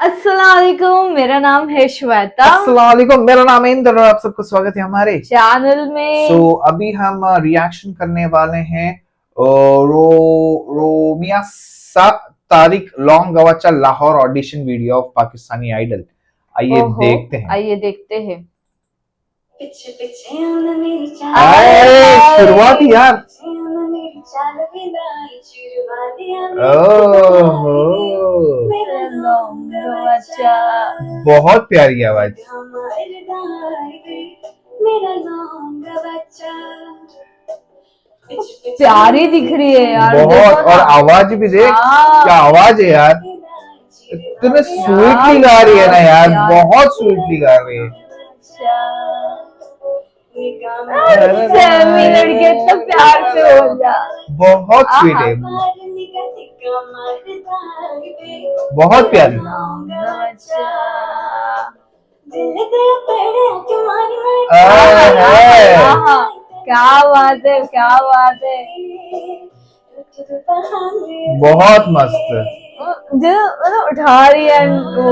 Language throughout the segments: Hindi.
अस्सलाम वालेकुम, मेरा नाम है श्वेता। अस्सलाम वालेकुम, मेरा नाम है इंद्र और आप सबको स्वागत है हमारे चैनल में। अभी हम रिएक्शन करने वाले हैं Romia Tariq Laung Gawacha Lahore audition video of Pakistani idol. आइए ओहो, देखते हैं। आइए देखते हैं। शुरुआत यार। ओहो, बहुत प्यारी आवाज। प्यारी दिख रही है यार, बहुत। और आवाज भी देख, क्या आवाज है यार। इतने स्वीटली गा रही है ना यार, बहुत स्वीटली गा रही है। लड़के तो प्यार से हो जा। बहुत स्वीट है, बहुत प्यारी। क्या बात है, क्या बात है। बहुत मस्त। जो मतलब उठा रही है इनको।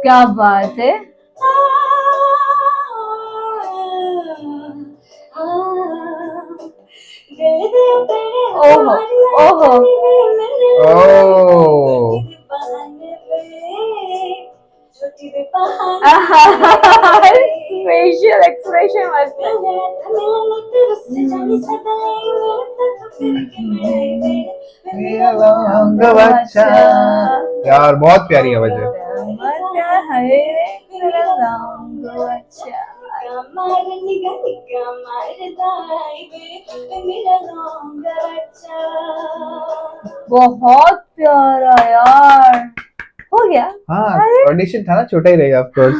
क्या बात है। ओहो ओहो फेशियल एक्सप्रेशन मस्त यार, बहुत प्यारी आवाज है। बहुत प्यारा यार, हो गया। हाँ, ऑडिशन था ना, छोटा ही रहेगा ऑफ कोर्स।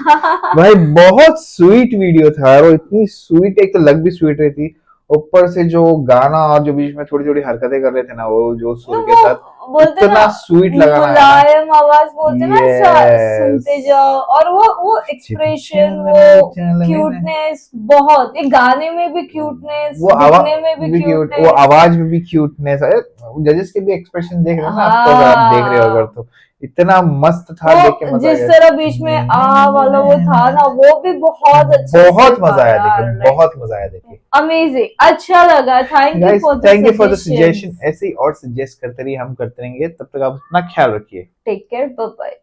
भाई बहुत स्वीट वीडियो था और इतनी स्वीट, एक तो लग भी स्वीट रही थी, ऊपर से जो गाना और जो बीच में थोड़ी थोड़ी हरकतें कर रहे थे ना, वो जो सुर के साथ इतना स्वीट लगा ना, मुलायम आवाज बोलते ना, सुनते जाओ। और वो एक्सप्रेशन, वो क्यूटनेस, बहुत। ये गाने में भी क्यूटनेस, दिखने में भी क्यूटनेस, वो आवाज में भी क्यूटनेस। जजेस के भी एक्सप्रेशन देख रहे हो ना आप, तो अगर आप देख रहे हो अगर, तो इतना मस्त था, देख के मजा आया। जिस तरह बीच में वाला वो था ना, वो भी बहुत अच्छा, बहुत मजा आया देखे, बहुत मजा आया देखे। अमेजिंग, अच्छा लगा। Thank you for the suggestion. ऐसे ही और सजेस्ट करते रहिए, हम करते रहेंगे। तब तक आप अपना ख्याल रखिए। Take care, bye bye.